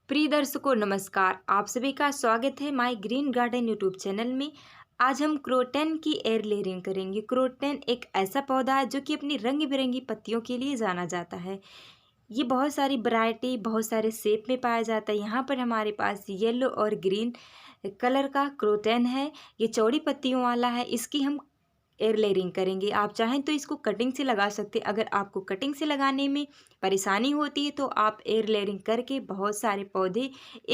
प्रिय दर्शकों नमस्कार। आप सभी का स्वागत है my green garden YouTube channel में। आज हम क्रोटन की एयर लेयरिंग करेंगे। क्रोटन एक ऐसा पौधा है जो कि अपनी रंग बिरंगी पत्तियों के लिए जाना जाता है। ये बहुत सारी वैरायटी बहुत सारे शेप में पाया जाता है। यहाँ पर हमारे पास येलो और ग्रीन कलर का क्रोटन है। ये चौड़ी पत्तियों वाला है। इसकी हम एयर लेयरिंग करेंगे। आप चाहें तो इसको कटिंग से लगा सकते हैं। अगर आपको कटिंग से लगाने में परेशानी होती है तो आप एयर लेयरिंग करके बहुत सारे पौधे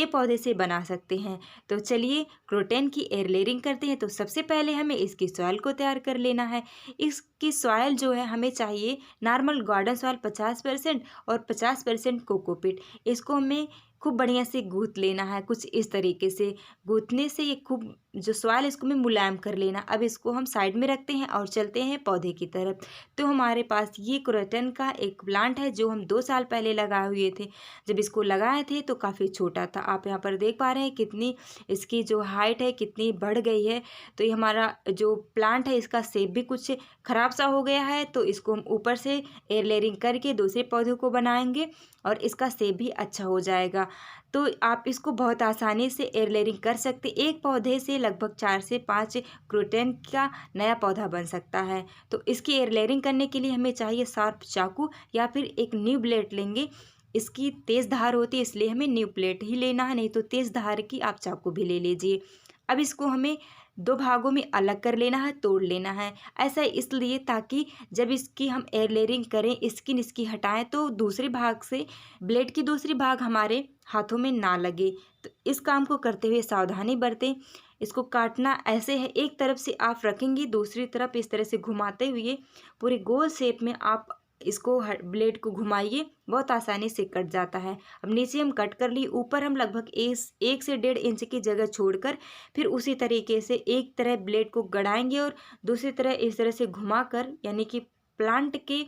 पौधे से बना सकते हैं। तो चलिए क्रोटन की एयर लेयरिंग करते हैं। तो सबसे पहले हमें इसकी सॉइल को तैयार कर लेना है। इसकी सॉइल जो है हमें चाहिए नॉर्मल गार्डन सॉइल 50% और 50% कोकोपीट। इसको हमें खूब बढ़िया से गूँथ लेना है। कुछ इस तरीके से गूँथने से ये खूब जो सॉइल इसको में मुलायम कर लेना। अब इसको हम साइड में रखते हैं और चलते हैं पौधे की तरफ। तो हमारे पास ये क्रोटन का एक प्लांट है जो हम 2 साल पहले लगाए हुए थे। जब इसको लगाए थे तो काफ़ी छोटा था। आप यहाँ पर देख पा रहे हैं कितनी इसकी जो हाइट है कितनी बढ़ गई है। तो ये हमारा जो प्लांट है इसका शेप भी कुछ ख़राब सा हो गया है। तो इसको हम ऊपर से एयर लेयरिंग करके दूसरे पौधों को बनाएंगे और इसका शेप भी अच्छा हो जाएगा। तो आप इसको बहुत आसानी से एयर लेयरिंग कर सकते। एक पौधे से लगभग 4 से 5 क्रोटन का नया पौधा बन सकता है। तो इसकी एयर लेयरिंग करने के लिए हमें चाहिए शार्प चाकू या फिर एक न्यू ब्लेड लेंगे। इसकी तेज़ धार होती है इसलिए हमें न्यू ब्लेड ही लेना है, नहीं तो तेज़ धार की आप चाकू भी ले लीजिए। अब इसको हमें 2 भागों में अलग कर लेना है, तोड़ लेना है। ऐसा इसलिए ताकि जब इसकी हम एयर लेयरिंग करें, स्किन इसकी हटाएं तो दूसरे भाग से ब्लेड की दूसरी भाग हमारे हाथों में ना लगे। तो इस काम को करते हुए सावधानी बरतें। इसको काटना ऐसे है, एक तरफ से आप रखेंगे दूसरी तरफ इस तरह से घुमाते हुए पूरे गोल शेप में आप इसको ब्लेड को घुमाइए, बहुत आसानी से कट जाता है। अब नीचे हम कट कर लिए, ऊपर हम लगभग 1 से 1.5 इंच की जगह छोड़कर फिर उसी तरीके से एक तरह ब्लेड को गड़ाएंगे और दूसरी तरह इस तरह से घुमाकर, यानी कि प्लांट के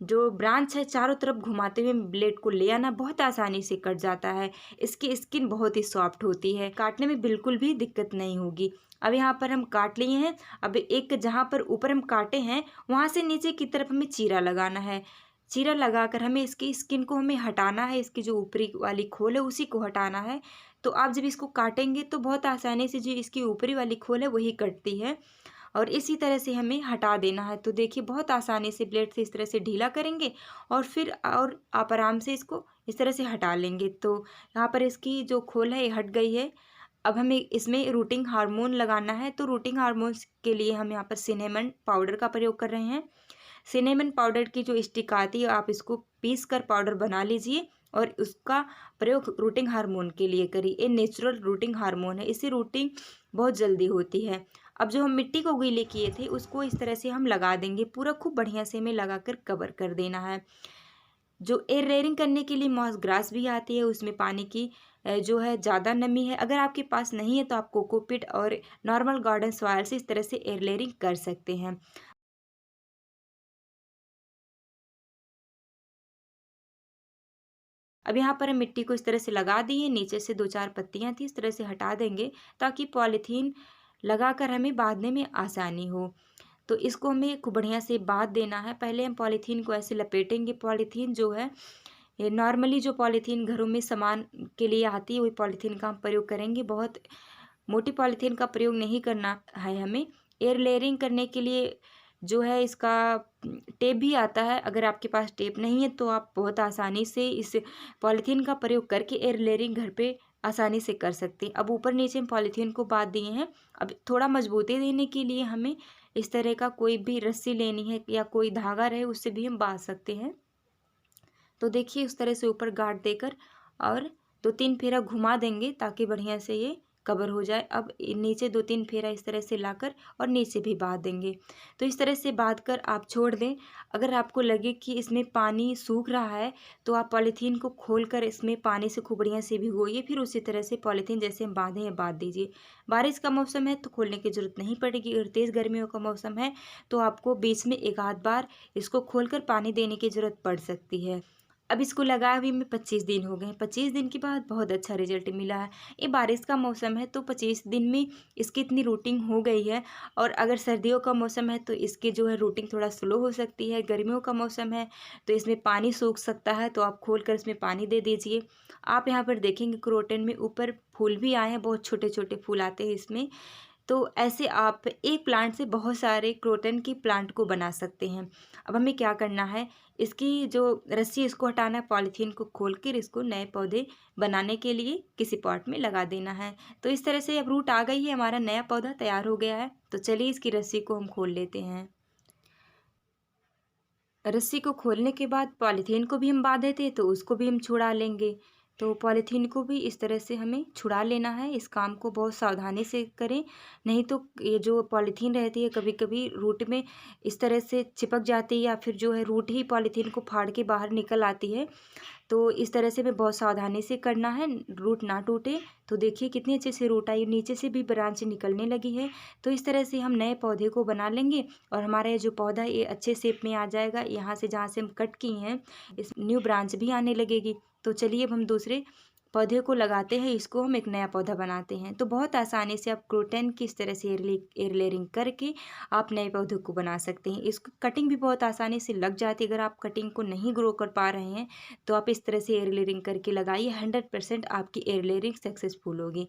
जो ब्रांच है चारों तरफ घुमाते हुए ब्लेड को ले आना, बहुत आसानी से कट जाता है। इसकी स्किन बहुत ही सॉफ्ट होती है, काटने में बिल्कुल भी दिक्कत नहीं होगी। अब यहाँ पर हम काट लिए हैं। अब एक जहाँ पर ऊपर हम काटे हैं वहाँ से नीचे की तरफ हमें चीरा लगाना है। चीरा लगाकर हमें इसकी स्किन को हमें हटाना है, इसकी जो ऊपरी वाली खोल है उसी को हटाना है। तो आप जब इसको काटेंगे तो बहुत आसानी से जो इसकी ऊपरी वाली खोल है वही कटती है और इसी तरह से हमें हटा देना है। तो देखिए बहुत आसानी से ब्लेड से इस तरह से ढीला करेंगे और फिर और आप आराम से इसको इस तरह से हटा लेंगे। तो यहाँ पर इसकी जो खोल है ये हट गई है। अब हमें इसमें रूटिंग हार्मोन लगाना है। तो रूटिंग हार्मोन्स के लिए हम यहाँ पर सिनेमन पाउडर का प्रयोग कर रहे हैं। सिनेमन पाउडर की जो स्टिक आती है आप इसको पीस कर पाउडर बना लीजिए और उसका प्रयोग रूटिंग हार्मोन के लिए करिए। ये नेचुरल रूटिंग हार्मोन है, इससे रूटिंग बहुत जल्दी होती है। अब जो हम मिट्टी को गीले किए थे उसको इस तरह से हम लगा देंगे, पूरा खूब बढ़िया से हमें लगाकर कवर कर देना है। जो एयर लेयरिंग करने के लिए मॉस ग्रास भी आती है, उसमें पानी की जो है ज़्यादा नमी है। अगर आपके पास नहीं है तो आप कोकोपीट और नॉर्मल गार्डन सॉइल से इस तरह से एयर लेयरिंग कर सकते हैं। अब यहाँ पर हम मिट्टी को इस तरह से लगा दिए, नीचे से 2-4 पत्तियाँ थी इस तरह से हटा देंगे ताकि पॉलीथीन लगाकर हमें बांधने में आसानी हो। तो इसको हमें खूब बढ़िया से बांध देना है। पहले हम पॉलीथीन को ऐसे लपेटेंगे। पॉलीथीन जो है ये नॉर्मली जो पॉलीथीन घरों में सामान के लिए आती है वही पॉलीथीन का हम प्रयोग करेंगे। बहुत मोटी पॉलीथीन का प्रयोग नहीं करना है हमें। एयर लेयरिंग करने के लिए जो है इसका टेप भी आता है। अगर आपके पास टेप नहीं है तो आप बहुत आसानी से इस पॉलीथीन का प्रयोग करके एयर लेयरिंग घर पे आसानी से कर सकते हैं। अब ऊपर नीचे हम पॉलीथीन को बांध दिए हैं। अब थोड़ा मजबूती देने के लिए हमें इस तरह का कोई भी रस्सी लेनी है या कोई धागा रहे उससे भी हम बांध सकते हैं। तो देखिए उस तरह से ऊपर गार्ड देकर और 2-3 फेरा घुमा देंगे ताकि बढ़िया से ये कवर हो जाए। अब नीचे 2-3 फेरा इस तरह से लाकर और नीचे भी बांध देंगे। तो इस तरह से बांध कर आप छोड़ दें। अगर आपको लगे कि इसमें पानी सूख रहा है तो आप पॉलीथीन को खोलकर इसमें पानी से खूब बढ़िया से भिगोइए, फिर उसी तरह से पॉलीथीन जैसे हम बांधे हैं बांध दीजिए। बारिश का मौसम है तो खोलने की ज़रूरत नहीं पड़ेगी और तेज़ गर्मियों का मौसम है तो आपको बीच में एक आध बार इसको खोलकर पानी देने की ज़रूरत पड़ सकती है। अब इसको लगाए हुए में 25 दिन हो गए हैं। 25 दिन के बाद बहुत अच्छा रिजल्ट मिला है। ये बारिश का मौसम है तो 25 दिन में इसकी इतनी रूटिंग हो गई है। और अगर सर्दियों का मौसम है तो इसकी जो है रूटिंग थोड़ा स्लो हो सकती है। गर्मियों का मौसम है तो इसमें पानी सूख सकता है, तो आप खोल कर इसमें पानी दे दीजिए। आप यहाँ पर देखेंगे क्रोटन में ऊपर फूल भी आए हैं, बहुत छोटे छोटे फूल आते हैं इसमें। तो ऐसे आप एक प्लांट से बहुत सारे क्रोटन की प्लांट को बना सकते हैं। अब हमें क्या करना है, इसकी जो रस्सी इसको हटाना है, पॉलीथीन को खोल कर इसको नए पौधे बनाने के लिए किसी पॉट में लगा देना है। तो इस तरह से अब रूट आ गई है, हमारा नया पौधा तैयार हो गया है। तो चलिए इसकी रस्सी को हम खोल लेते हैं। रस्सी को खोलने के बाद पॉलीथीन को भी हम बांधे थे तो उसको भी हम छुड़ा लेंगे। तो पॉलीथीन को भी इस तरह से हमें छुड़ा लेना है। इस काम को बहुत सावधानी से करें, नहीं तो ये जो पॉलीथीन रहती है कभी कभी रूट में इस तरह से चिपक जाती है, या फिर जो है रूट ही पॉलीथीन को फाड़ के बाहर निकल आती है। तो इस तरह से हमें बहुत सावधानी से करना है, रूट ना टूटे। तो देखिए कितनी अच्छे से रूट आई, नीचे से भी ब्रांच निकलने लगी है। तो इस तरह से हम नए पौधे को बना लेंगे और हमारा ये जो पौधा ये अच्छे शेप में आ जाएगा। यहाँ से जहाँ से हम कट किए हैं इस न्यू ब्रांच भी आने लगेगी। तो चलिए अब हम दूसरे पौधे को लगाते हैं, इसको हम एक नया पौधा बनाते हैं। तो बहुत आसानी से आप क्रोटन की इस तरह से एयर लेयरिंग करके आप नए पौधे को बना सकते हैं। इसको कटिंग भी बहुत आसानी से लग जाती है। अगर आप कटिंग को नहीं ग्रो कर पा रहे हैं तो आप इस तरह से एयर लेयरिंग करके लगाइए, 100% आपकी एयर लेयरिंग सक्सेसफुल होगी।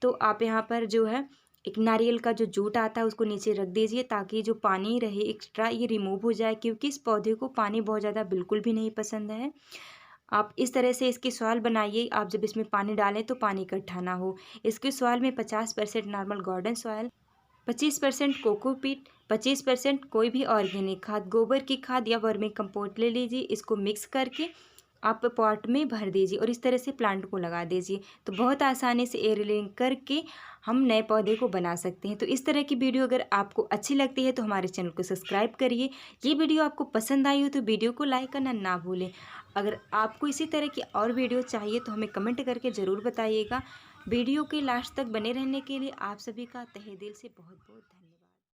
तो आप यहाँ पर जो है एक नारियल का जो जूट आता है उसको नीचे रख दीजिए, ताकि जो पानी रहे एक्स्ट्रा ये रिमूव हो जाए, क्योंकि इस पौधे को पानी बहुत ज़्यादा बिल्कुल भी नहीं पसंद है। आप इस तरह से इसकी सॉइल बनाइए, आप जब इसमें पानी डालें तो पानी इकट्ठा ना हो। इसकी सॉइल में 50% नॉर्मल गार्डन सॉइल, 25% कोकोपीट, 25% कोई भी ऑर्गेनिक खाद, गोबर की खाद या वर्मी कंपोस्ट ले लीजिए। इसको मिक्स करके आप पॉट में भर दीजिए और इस तरह से प्लांट को लगा दीजिए। तो बहुत आसानी से एयरलिंग करके हम नए पौधे को बना सकते हैं। तो इस तरह की वीडियो अगर आपको अच्छी लगती है तो हमारे चैनल को सब्सक्राइब करिए। ये वीडियो आपको पसंद आई हो तो वीडियो को लाइक करना ना भूलें। अगर आपको इसी तरह की और वीडियो चाहिए तो हमें कमेंट करके ज़रूर बताइएगा। वीडियो के लास्ट तक बने रहने के लिए आप सभी का तहे दिल से बहुत बहुत धन्यवाद।